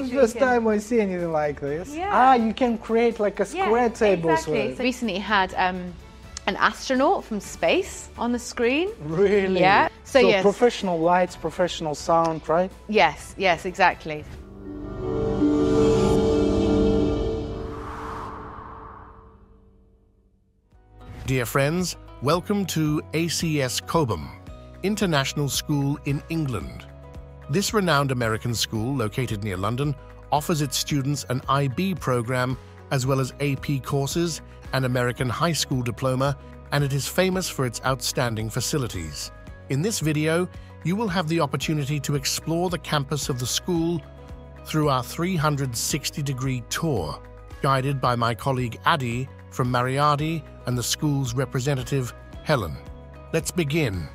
the first time I see anything like this. Yeah. Ah, you can create like a square table. Exactly. So recently had an astronaut from space on the screen. Really? Yeah. So yes. Professional lights, professional sound, right? Yes, exactly. Dear friends, welcome to ACS Cobham International School in England. This renowned American school, located near London, offers its students an IB program as well as AP courses, an American high school diploma, and it is famous for its outstanding facilities. In this video, you will have the opportunity to explore the campus of the school through our 360-degree tour, guided by my colleague Adil from Mariadi and the school's representative, Helen. Let's begin.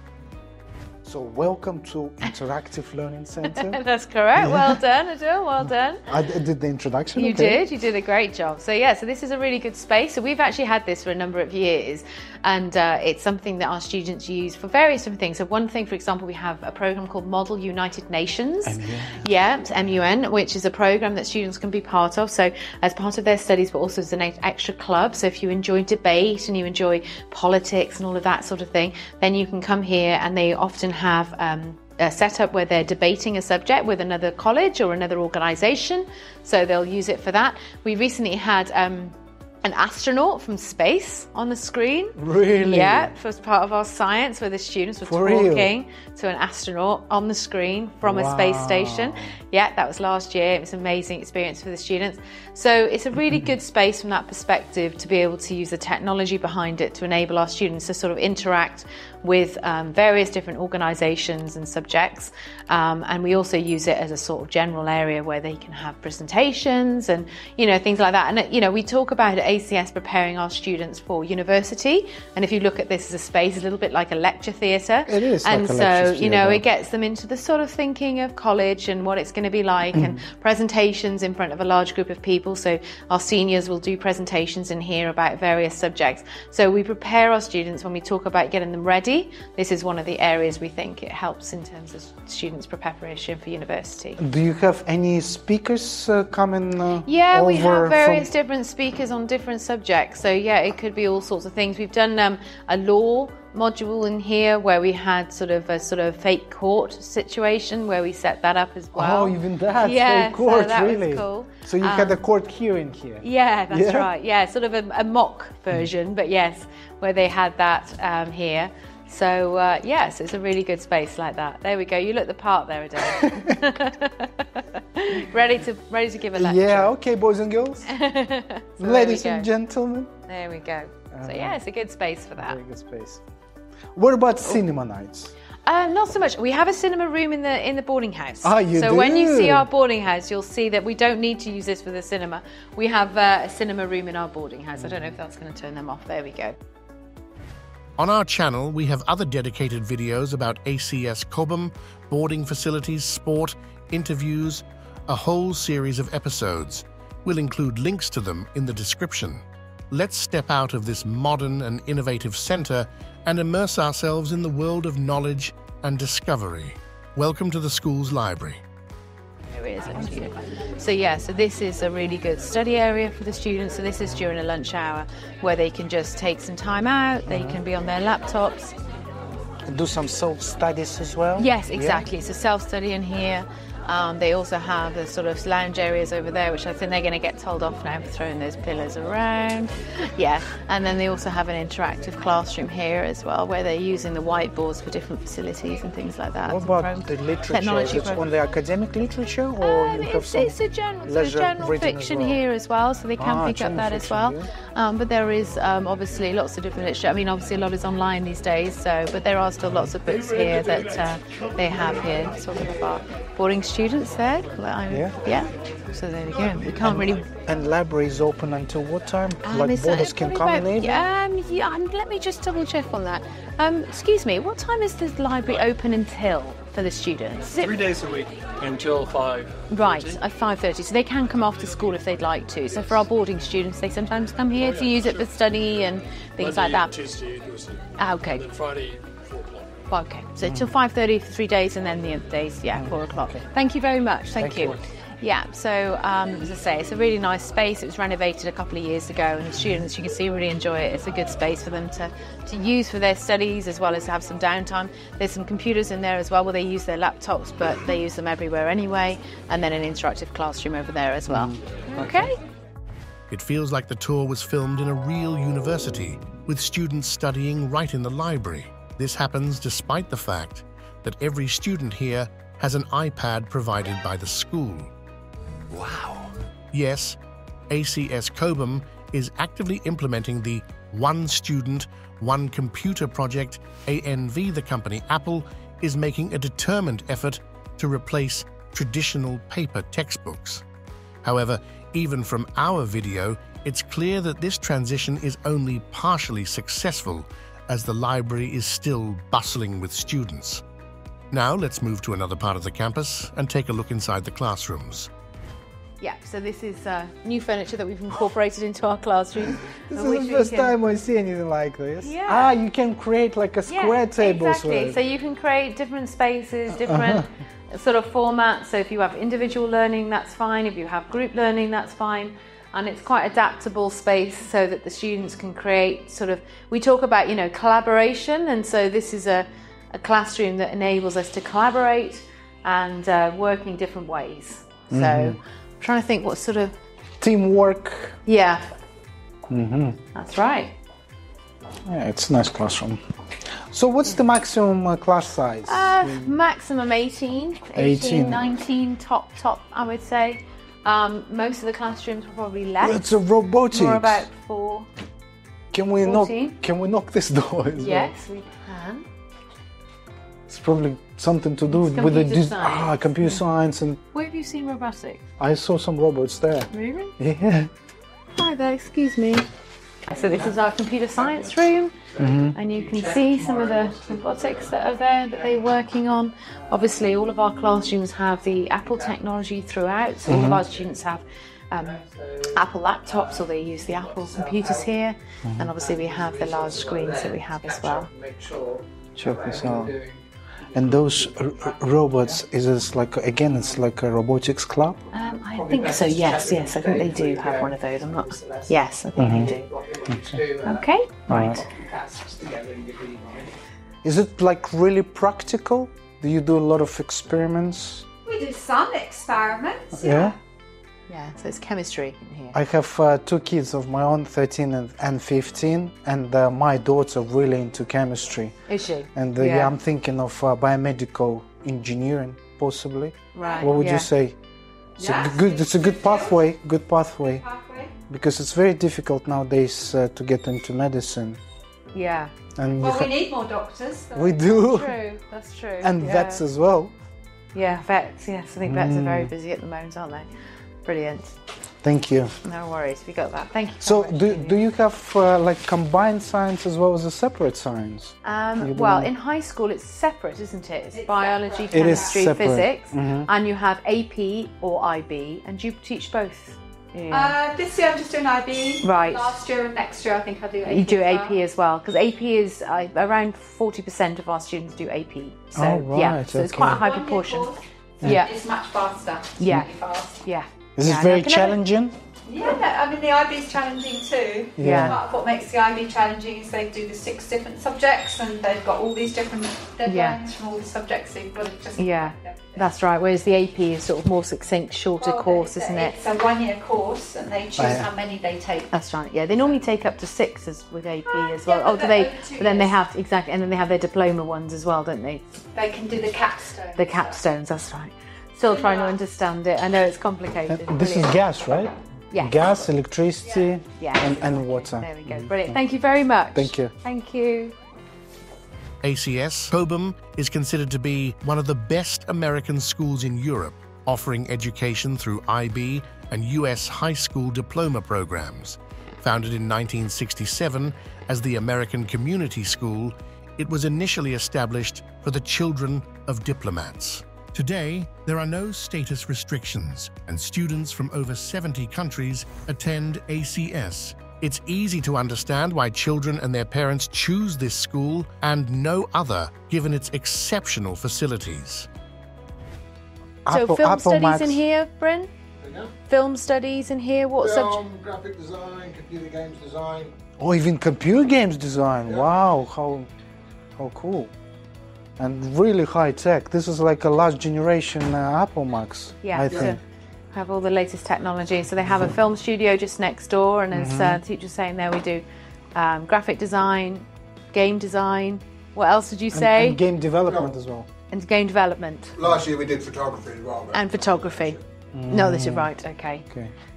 So welcome to Interactive Learning Center. That's correct. Well done, Adil. Well done. I did the introduction. You did. You did a great job. So so this is a really good space. So we've actually had this for a number of years, and it's something that our students use for various different things. So one thing, for example, we have a program called Model United Nations. MUN. Yeah, it's MUN, which is a program that students can be part of. So as part of their studies, but also as an extra club. So if you enjoy debate and you enjoy politics and all of that sort of thing, then you can come here, and they often have a setup where they're debating a subject with another college or another organisation, so they'll use it for that. We recently had an astronaut from space on the screen. Really? Yeah, as part of our science, where the students were talking to an astronaut on the screen from a space station. Yeah, that was last year. It was an amazing experience for the students. So it's a really good space from that perspective to be able to use the technology behind it to enable our students to sort of interact with various different organisations and subjects, and we also use it as a sort of general area where they can have presentations and things like that. And we talk about at ACS preparing our students for university, and if you look at this as a space, a little bit like a lecture theatre. It is. And like a so lecture theatre. it gets them into the sort of thinking of college and what it's going to be like, and presentations in front of a large group of people. So our seniors will do presentations in here about various subjects. So we prepare our students when we talk about getting them ready. This is one of the areas we think it helps in terms of students' preparation for university. Do you have any speakers coming Yeah, we over have various different speakers on different subjects. So it could be all sorts of things. We've done a law module in here where we had sort of fake court situation where we set that up as well. Oh, even that? Yeah, fake court, so that really? was cool. So you had a court hearing here? Yeah, that's right. Yeah, sort of a mock version, but yes, where they had that here. So so it's a really good space like that. There we go. You look the part there, Adil. ready to give a lecture. Yeah. Okay, boys and girls, ladies and gentlemen. There we go. So it's a good space for that. Very good space. What about cinema nights? Not so much. We have a cinema room in the boarding house. Ah, you so do? when you see our boarding house, you'll see that we don't need to use this for the cinema. We have a cinema room in our boarding house. I don't know if that's going to turn them off. There we go. On our channel, we have other dedicated videos about ACS Cobham, boarding facilities, sport, interviews, a whole series of episodes. We'll include links to them in the description. Let's step out of this modern and innovative centre and immerse ourselves in the world of knowledge and discovery. Welcome to the school's library. There it is, actually. So this is a really good study area for the students. So this is during a lunch hour where they can just take some time out, they can be on their laptops. Do some self-studies as well? Yes, exactly. So self-study in here. They also have the sort of lounge areas over there, which I think they're going to get told off now for throwing those pillars around. Yeah, and then they also have an interactive classroom here as well, where they're using the whiteboards for different facilities and things like that. What about the literature? Is it only academic literature, or you have some it's a general fiction here as well, so they can pick up that as well. But there is obviously lots of different literature. I mean, obviously a lot is online these days, but there are still lots of books here that they have here, sort of our boarding students there. Yeah. So there we go. We can't really. And library is open until what time? Like boarders can come in? Let me just double check on that. Excuse me. What time is the library open until for the students? 3 days a week until 5. Right, at 5:30. So they can come after school if they'd like to. So for our boarding students, they sometimes come here to use it for study and things like that. Tuesday, Thursday. Okay. And then Friday, 4 o'clock. Okay, so till 5:30 for 3 days, and then the other days, 4 o'clock. Okay. Thank you very much. Thank you. Yeah, so as I say, it's a really nice space. It was renovated a couple of years ago, and the students, you can see, really enjoy it. It's a good space for them to use for their studies as well as have some downtime. There's some computers in there as well where they use their laptops, but they use them everywhere anyway, and then an interactive classroom over there as well. Okay. It feels like the tour was filmed in a real university, with students studying right in the library. This happens despite the fact that every student here has an iPad provided by the school. Wow. Yes, ACS Cobham is actively implementing the One Student, One Computer project. ANV, the company Apple, is making a determined effort to replace traditional paper textbooks. However, even from our video, it's clear that this transition is only partially successful, as the library is still bustling with students. Now let's move to another part of the campus and take a look inside the classrooms. Yeah, so this is new furniture that we've incorporated into our classroom. This is the first time I see anything like this. Yeah. Ah, you can create like a square table. Exactly. So you can create different spaces, different sort of formats. So if you have individual learning, that's fine. If you have group learning, that's fine. And it's quite adaptable space so that the students can create sort of, we talk about, you know, collaboration. And so this is a classroom that enables us to collaborate and work in different ways. So I'm trying to think what sort of... Teamwork. Yeah. That's right. Yeah, it's a nice classroom. So what's the maximum class size? Maximum 18, 19 top, I would say. Most of the classrooms were probably less. It's a robotics. More about 4. Can we knock this door as well? Yes, we can. It's probably something to do with the computer science and. Where have you seen robotics? I saw some robots there. Really? Yeah. Hi there, excuse me. So this is our computer science room, and you can see some of the robotics that are there that they're working on. Obviously, all of our classrooms have the Apple technology throughout, so all of our students have Apple laptops, or they use the Apple computers here, and obviously we have the large screens that we have as well. Check this out. And those robots, is this like, again, it's like a robotics club? I think so, yes, I think they do have one of those. I'm not, yes, I think they do. Okay, right. Is it like really practical? Do you do a lot of experiments? We do some experiments, Yeah? Yeah, so it's chemistry in here. I have 2 kids of my own, 13 and 15, and my daughter really into chemistry. Is she? And yeah, I'm thinking of biomedical engineering, possibly. Right. What would you say? It's a good pathway. Because it's very difficult nowadays to get into medicine. Yeah. And well, we need more doctors. So. We do. That's true. And vets as well. Yeah, vets, yes. I think vets are very busy at the moment, aren't they? Brilliant. Thank you. No worries, we got that. Thank you. So do you have like combined science as well as a separate science? Well, in high school it's separate, isn't it? It's biology, chemistry, physics, and you have AP or IB, and do you teach both? Yeah. This year I'm just doing IB. Right. Last year and next year I think I'll do AP. You do AP as well, because AP is around 40% of our students do AP. So yeah, so it's quite a high proportion. Yeah, it's much faster. Yeah, really fast. Yeah. Is it very challenging? Yeah, I mean the IB is challenging too. Yeah. Part of what makes the IB challenging is they do the 6 different subjects, and they've got all these different deadlines from all the subjects. So you've got to just that's right. Whereas the AP is sort of more succinct, shorter course, isn't it? It's a 1-year course, and they choose how many they take. That's right. Yeah, they normally take up to 6 with AP as well. Do they? But then they have and then they have their diploma ones as well, don't they? They can do the capstones. The capstones. That's right. Still trying to understand it. I know it's complicated. This is gas, right? Yeah. Gas, electricity, and water. There we go. Brilliant. Thank you very much. Thank you. Thank you. ACS Cobham is considered to be one of the best American schools in Europe, offering education through IB and US high school diploma programs. Founded in 1967 as the American Community School, it was initially established for the children of diplomats. Today, there are no status restrictions, and students from over 70 countries attend ACS. It's easy to understand why children and their parents choose this school and no other, given its exceptional facilities. So film studies in here, Bryn? film studies in here? What subject? Graphic design, computer games design. Oh, even computer games design. Yeah. Wow, how cool. And really high tech. This is like a last generation Apple Macs, I think. Have all the latest technology. So they have a film studio just next door, and as the teacher's saying there, we do graphic design, game design. What else did you say? And game development as well. And game development. Last year we did photography as well. And photography. No, this is right. Okay.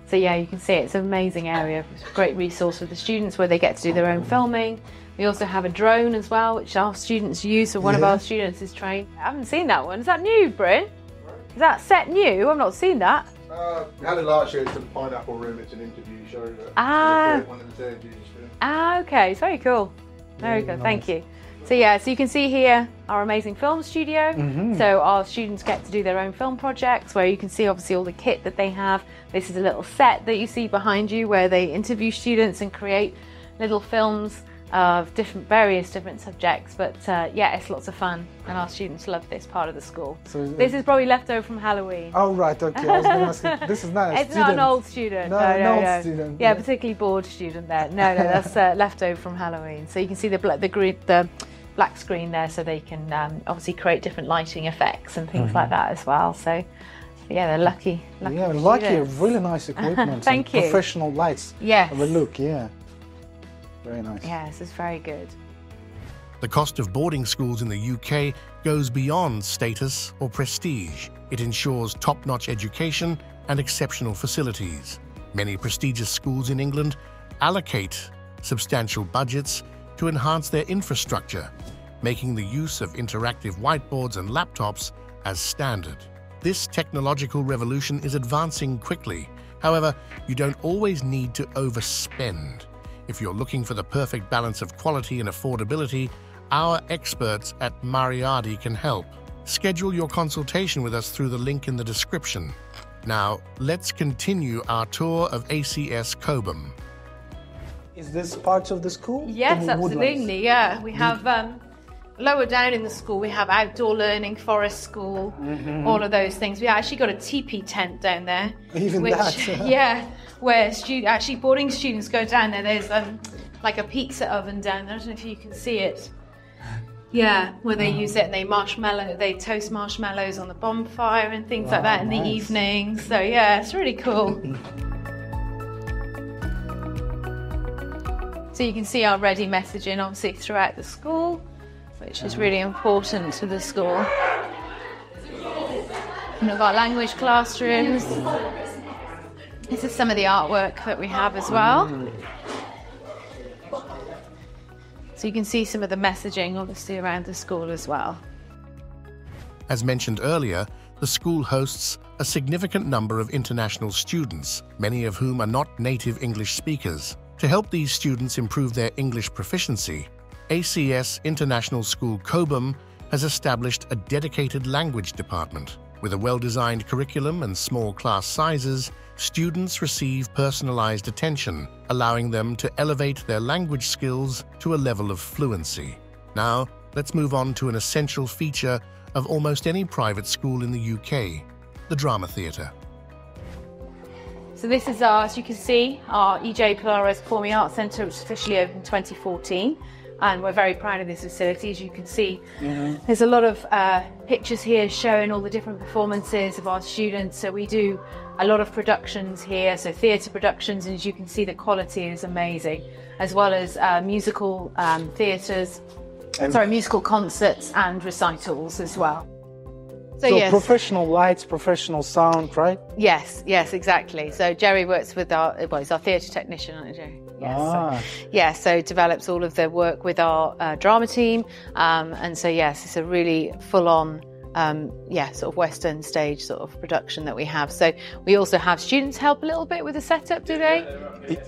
So yeah, you can see it's an amazing area. It's a great resource for the students where they get to do their own filming. We also have a drone as well, which our students use. So one of our students is trained. I haven't seen that one. Is that new, Bryn? Is that set new? I've not seen that. We had it last year. It's in the Pineapple Room. It's an interview show. One of the third years. Okay. It's very cool. Very good. Nice. Thank you. So yeah, so you can see here our amazing film studio. So our students get to do their own film projects where you can see obviously all the kit that they have. This is a little set that you see behind you where they interview students and create little films of various different subjects, but yeah, it's lots of fun and our students love this part of the school. So this is probably left over from Halloween. Oh right, okay. I was going to ask, this is not a It's not an old student. No, an old student. Yeah, particularly bored student there. No, that's left over from Halloween. So you can see the black screen there, so they can obviously create different lighting effects and things like that as well. So yeah, they're lucky. Yeah, lucky. Really nice equipment. Thank you. Professional lights. Yes. Have a look. Yeah. Very nice. Yes, it's very good. The cost of boarding schools in the UK goes beyond status or prestige. It ensures top-notch education and exceptional facilities. Many prestigious schools in England allocate substantial budgets to enhance their infrastructure, making the use of interactive whiteboards and laptops as standard. This technological revolution is advancing quickly. However, you don't always need to overspend. If you're looking for the perfect balance of quality and affordability, our experts at Mariardi can help. Schedule your consultation with us through the link in the description. Now, let's continue our tour of ACS Cobham. Is this part of the school? Yes, absolutely, yeah. We have, lower down in the school, we have outdoor learning, forest school, all of those things. We actually got a teepee tent down there. Even that? Yeah, where boarding students go down there. There's like a pizza oven down there. I don't know if you can see it. Yeah, where they use it and they toast marshmallows on the bonfire and things like that in the evenings. So yeah, it's really cool. So you can see our ready messaging obviously throughout the school, which is really important to the school. And we've got language classrooms. This is some of the artwork that we have as well. So you can see some of the messaging obviously around the school as well. As mentioned earlier, the school hosts a significant number of international students, many of whom are not native English speakers. To help these students improve their English proficiency, ACS International School Cobham has established a dedicated language department. With a well-designed curriculum and small class sizes, students receive personalized attention, allowing them to elevate their language skills to a level of fluency. Now, let's move on to an essential feature of almost any private school in the UK, the drama theatre. So this is as you can see, our EJ Polaris Performing Arts Centre, which officially opened in 2014. And we're very proud of this facility. As you can see, there's a lot of pictures here showing all the different performances of our students. So we do a lot of productions here, so theatre productions, and as you can see, the quality is amazing, as well as musical musical concerts and recitals as well. So yes. Professional lights, professional sound, right? Yes, exactly. So Jerry works with he's our theatre technician, aren't you, Jerry? Yes. So develops all of the work with our drama team, and so yes, it's a really full-on, sort of Western stage sort of production that we have. So we also have students help a little bit with the setup, do they?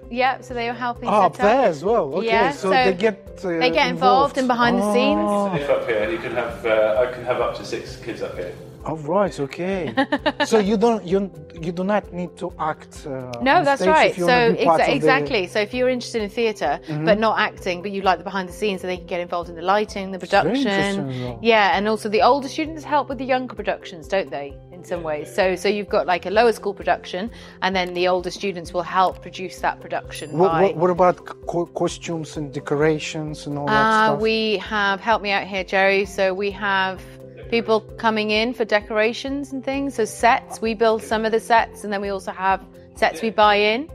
Yeah, so they are helping. Up there as well. Okay, yeah, so they get involved and behind the scenes. If up here, you can have I can have up to 6 kids up here. Oh right, okay. So you do not need to act. No, that's right. So exactly. So if you're interested in theatre but not acting, but you like the behind the scenes, so they can get involved in the lighting, the production. Well. Yeah, and also the older students help with the younger productions, don't they? In some ways. So you've got like a lower school production, and then the older students will help produce that production. What about costumes and decorations and all that stuff? We have, help me out here, Jerry. So we have people coming in for decorations and things. So sets, we build some of the sets, and then we also have sets we buy in,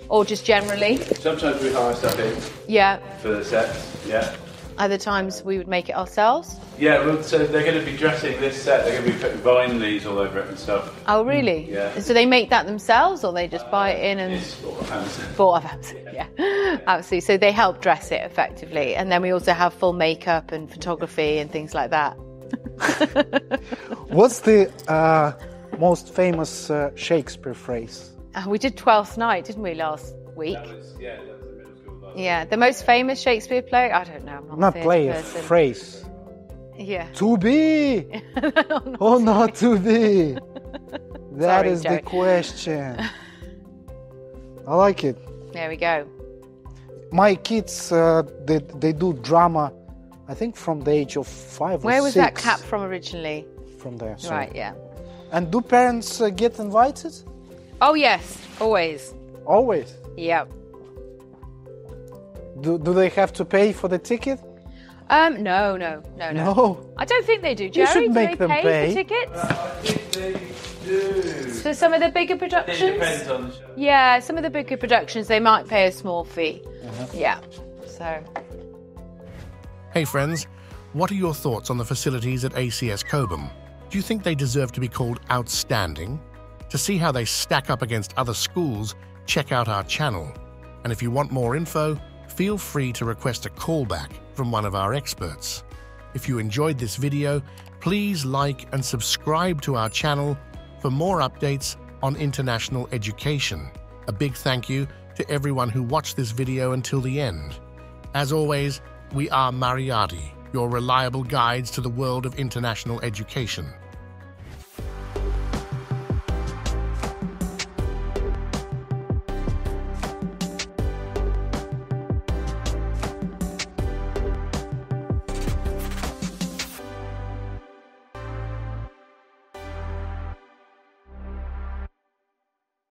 or just generally. Sometimes we hire stuff in. Yeah. For the sets. Yeah. Other times we would make it ourselves. Yeah, well, so they're going to be dressing this set, they're going to be putting vine leaves all over it and stuff. Oh, really? Yeah. So they make that themselves, or they just buy it in and... It's Bought off Amazon, yeah. Absolutely. So they help dress it effectively. And then we also have full makeup and photography and things like that. What's the most famous Shakespeare phrase? We did Twelfth Night, didn't we, last week? That was the middle school last. Yeah, the most famous Shakespeare play? I don't know. I'm Not a play, a person. phrase. Yeah. To be or not to be? That Sorry, is Joe. the question. I like it. There we go. My kids, they do drama, I think from the age of 5 or 6. Where was that cap from originally? From there. So. Right, yeah. And do parents get invited? Oh, yes, always. Always. Yeah. Do they have to pay for the ticket? No. No. I don't think they do, Jerry. should do make they them pay pay. for tickets? I think they do. For some of the bigger productions? It depends on the show. Yeah, some of the bigger productions, they might pay a small fee. Yeah, so... Hey friends, what are your thoughts on the facilities at ACS Cobham? Do you think they deserve to be called outstanding? To see how they stack up against other schools, check out our channel. And if you want more info, feel free to request a callback from one of our experts. If you enjoyed this video, please like and subscribe to our channel for more updates on international education. A big thank you to everyone who watched this video until the end. As always, we are Mariati, your reliable guides to the world of international education.